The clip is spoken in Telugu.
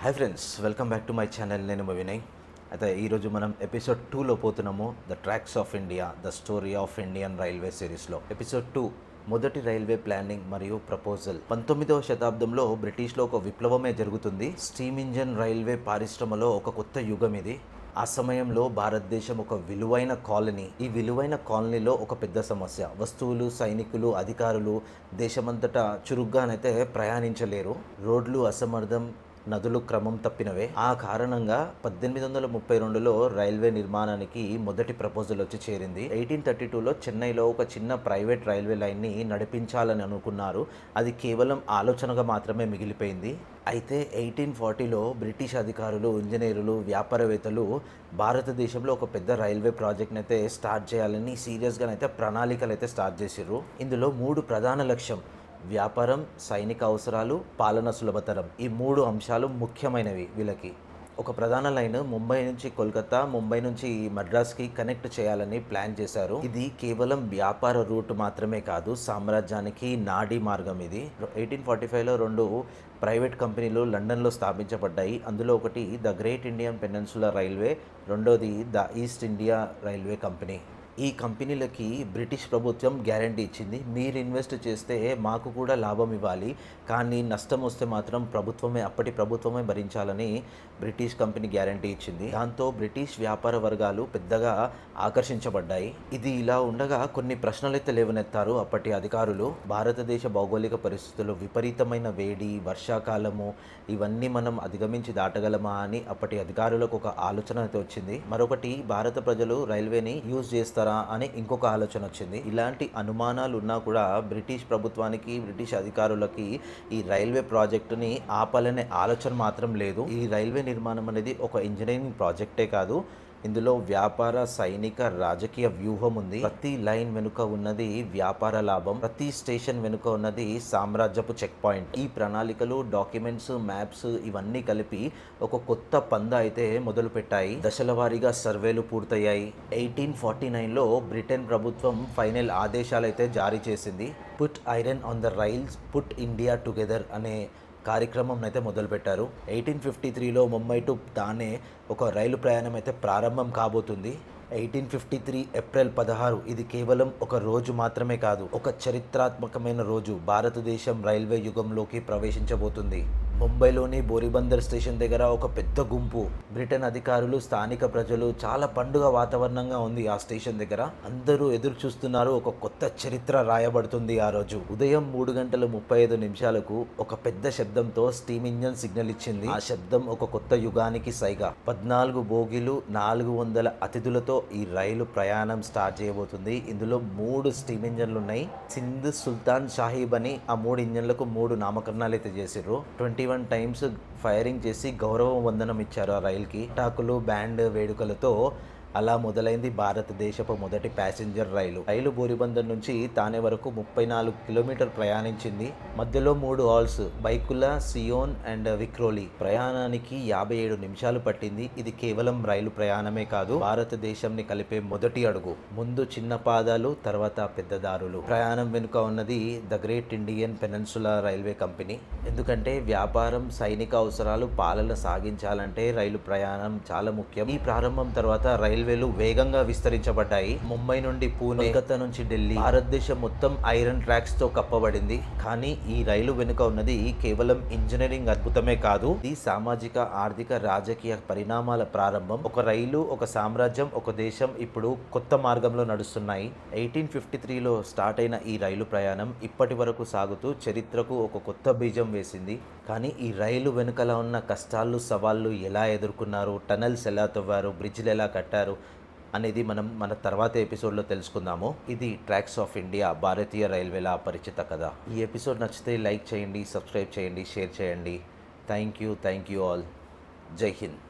Hi friends, welcome back to my channel. నేను వినయ్. అయితే ఈరోజు మనం ఎపిసోడ్ 2లో పోతున్నాము. The tracks of India, the story of Indian railway సిరీస్లో ఎపిసోడ్ 2 మొదటి రైల్వే ప్లానింగ్ మరియు ప్రపోజల్. 19వ శతాబ్దంలో బ్రిటిష్లో ఒక విప్లవమే జరుగుతుంది. స్టీమ్ ఇంజన్ రైల్వే పరిశ్రమలో ఒక కొత్త యుగం ఇది. ఆ సమయంలో భారతదేశం ఒక విలువైన కాలనీ. ఈ విలువైన కాలనీలో ఒక పెద్ద సమస్య: వస్తువులు, సైనికులు, అధికారులు దేశమంతటా చురుగ్గానైతే ప్రయాణించలేరు. రోడ్లు అసమర్థం, నదులు క్రమం తప్పినవే. ఆ కారణంగా 1832లో రైల్వే నిర్మాణానికి మొదటి ప్రపోజల్ వచ్చి చేరింది. 1832లో చెన్నైలో ఒక చిన్న ప్రైవేట్ రైల్వే లైన్ని నడిపించాలని అనుకున్నారు. అది కేవలం ఆలోచనగా మాత్రమే మిగిలిపోయింది. అయితే 1840లో బ్రిటిష్ అధికారులు, ఇంజనీరులు, వ్యాపారవేత్తలు భారతదేశంలో ఒక పెద్ద రైల్వే ప్రాజెక్ట్ని అయితే స్టార్ట్ చేయాలని సీరియస్గానైతే ప్రణాళికలు అయితే స్టార్ట్ చేసిర్రు. ఇందులో 3 ప్రధాన లక్ష్యం: వ్యాపారం, సైనిక అవసరాలు, పాలన సులభతరం. ఈ 3 అంశాలు ముఖ్యమైనవి వీళ్ళకి. ఒక ప్రధాన లైన్ ముంబై నుంచి కోల్కతా, ముంబై నుంచి మద్రాస్కి కనెక్ట్ చేయాలని ప్లాన్ చేశారు. ఇది కేవలం వ్యాపార రూట్ మాత్రమే కాదు, సామ్రాజ్యానికి నాడీ మార్గం ఇది. 1845లో 2 ప్రైవేట్ కంపెనీలు లండన్లో స్థాపించబడ్డాయి. అందులో ఒకటి the great Indian peninsula railway, రెండోది the east India railway company. ఈ కంపెనీలకి బ్రిటిష్ ప్రభుత్వం గ్యారంటీ ఇచ్చింది: మీరు ఇన్వెస్ట్ చేస్తే మాకు కూడా లాభం ఇవ్వాలి, కానీ నష్టం వస్తే మాత్రం అప్పటి ప్రభుత్వమే భరించాలని బ్రిటిష్ కంపెనీ గ్యారంటీ ఇచ్చింది. దాంతో బ్రిటిష్ వ్యాపార వర్గాలు పెద్దగా ఆకర్షించబడ్డాయి. ఇది ఇలా ఉండగా కొన్ని ప్రశ్నలైతే లేవనెత్తారు అప్పటి అధికారులు. భారతదేశ భౌగోళిక పరిస్థితులు, విపరీతమైన వేడి, వర్షాకాలము, ఇవన్నీ మనం అధిగమించి దాటగలమా అని అప్పటి అధికారులకు ఒక ఆలోచన అయితే వచ్చింది. మరొకటి, భారత ప్రజలు రైల్వేని యూజ్ చేస్తారు అని ఇంకొక ఆలోచన వచ్చింది. ఇలాంటి అనుమానాలు ఉన్నా కూడా బ్రిటిష్ ప్రభుత్వానికి, బ్రిటిష్ అధికారులకి ఈ రైల్వే ప్రాజెక్టుని ఆపాలనే ఆలోచన మాత్రం లేదు. ఈ రైల్వే నిర్మాణం అనేది ఒక ఇంజనీరింగ్ ప్రాజెక్టే కాదు, ఇందులో వ్యాపార, సైనిక, రాజకీయ వ్యూహం ఉంది. ప్రతి లైన్ వెనుక ఉన్నది వ్యాపార లాభం, ప్రతి స్టేషన్ వెనుక ఉన్నది సామ్రాజ్యపు చెక్ పాయింట్. ఈ ప్రణాళికలు, డాక్యుమెంట్స్, మ్యాప్స్ ఇవన్నీ కలిపి ఒక కొత్త పందా అయితే మొదలు పెట్టాయి. దశల వారీగా సర్వేలు పూర్తయ్యాయి. 1849లో బ్రిటన్ ప్రభుత్వం ఫైనల్ ఆదేశాలు అయితే జారీ చేసింది. Put iron on the rails, put India together అనే కార్యక్రమం అయితే మొదలుపెట్టారు. 1853లో ముంబై టు థానే ఒక రైలు ప్రయాణం అయితే ప్రారంభం కాబోతుంది. 1853 ఏప్రిల్ 16. ఇది కేవలం ఒక రోజు మాత్రమే కాదు, ఒక చరిత్రాత్మకమైన రోజు. భారతదేశం రైల్వే యుగంలోకి ప్రవేశించబోతుంది. ముంబైలోని బోరీబందర్ స్టేషన్ దగ్గర ఒక పెద్ద గుంపు బ్రిటన్ అధికారులు, స్థానిక ప్రజలు, చాలా పండుగ వాతావరణంగా ఉంది ఆ స్టేషన్ దగ్గర. అందరూ ఎదురు చూస్తున్నారు. ఒక కొత్త చరిత్ర రాయబడుతుంది ఆ రోజు. ఉదయం 3:35 ఒక పెద్ద శబ్దంతో స్టీమ్ ఇంజన్ సిగ్నల్ ఇచ్చింది. ఆ శబ్దం ఒక కొత్త యుగానికి సైగా. 14 బోగీలు, 400 అతిథులతో ఈ రైలు ప్రయాణం స్టార్ట్ చేయబోతుంది. ఇందులో 3 స్టీమ్ ఇంజన్లు ఉన్నాయి. సింధ్, సుల్తాన్, షాహీబ్ అని ఆ 3 ఇంజన్లకు 3 నామకరణాలు అయితే చేసిర్రు. 21 టైమ్స్ ఫైరింగ్ చేసి గౌరవ వందనం ఇచ్చారు ఆ రైలుకి. టాకులు, బ్యాండ్ వేడుకలతో అలా మొదలైంది భారతదేశపు మొదటి ప్యాసింజర్ రైలు. బోరీబందర్ నుంచి తానే వరకు 34 కిలోమీటర్ ప్రయాణించింది. మధ్యలో 3 halls: Byculla, Sion and Vikhroli. ప్రయాణానికి 57 నిమిషాలు పట్టింది. ఇది కేవలం రైలు ప్రయాణమే కాదు, భారతదేశంని కలిపే మొదటి అడుగు. ముందు చిన్న పాదాలు, తర్వాత పెద్ద దారులు. ప్రయాణం వెనుక ఉన్నది the great Indian peninsula railway company. ఎందుకంటే వ్యాపారం, సైనిక అవసరాలు, పాలన సాగించాలంటే రైలు ప్రయాణం చాలా ముఖ్యం. ఈ ప్రారంభం తర్వాత రైల్వేలు వేగంగా విస్తరించబడ్డాయి. ముంబై నుండి పూణే, కోల్కతా నుంచి ఢిల్లీ, భారతదేశం మొత్తం ఐరన్ ట్రాక్స్ తో కప్పబడింది. కానీ ఈ రైలు వెనుక ఉన్నది కేవలం ఇంజనీరింగ్ అద్భుతమే కాదు, ఇది సామాజిక, ఆర్థిక, రాజకీయ పరిణామాల ప్రారంభం. ఒక రైలు, ఒక సామ్రాజ్యం, ఒక దేశం ఇప్పుడు కొత్త మార్గంలో నడుస్తున్నాయి. 1853లో స్టార్ట్ అయిన ఈ రైలు ప్రయాణం ఇప్పటి వరకు సాగుతూ చరిత్రకు ఒక కొత్త బీజం వేసింది. కానీ ఈ రైలు వెనుకల ఉన్న కష్టాలు, సవాళ్ళు ఎలా ఎదుర్కొన్నారు, టనల్స్ ఎలా తవ్వారు, బ్రిడ్జ్లు ఎలా కట్టారు అనేది మనం మన తర్వాత ఎపిసోడ్లో తెలుసుకుందాము. ఇది ట్రాక్స్ ఆఫ్ ఇండియా, భారతీయ రైల్వేల అపరిచిత కథ. ఈ ఎపిసోడ్ నచ్చితే లైక్ చేయండి, సబ్స్క్రైబ్ చేయండి, షేర్ చేయండి. Thank you all. జై హింద్.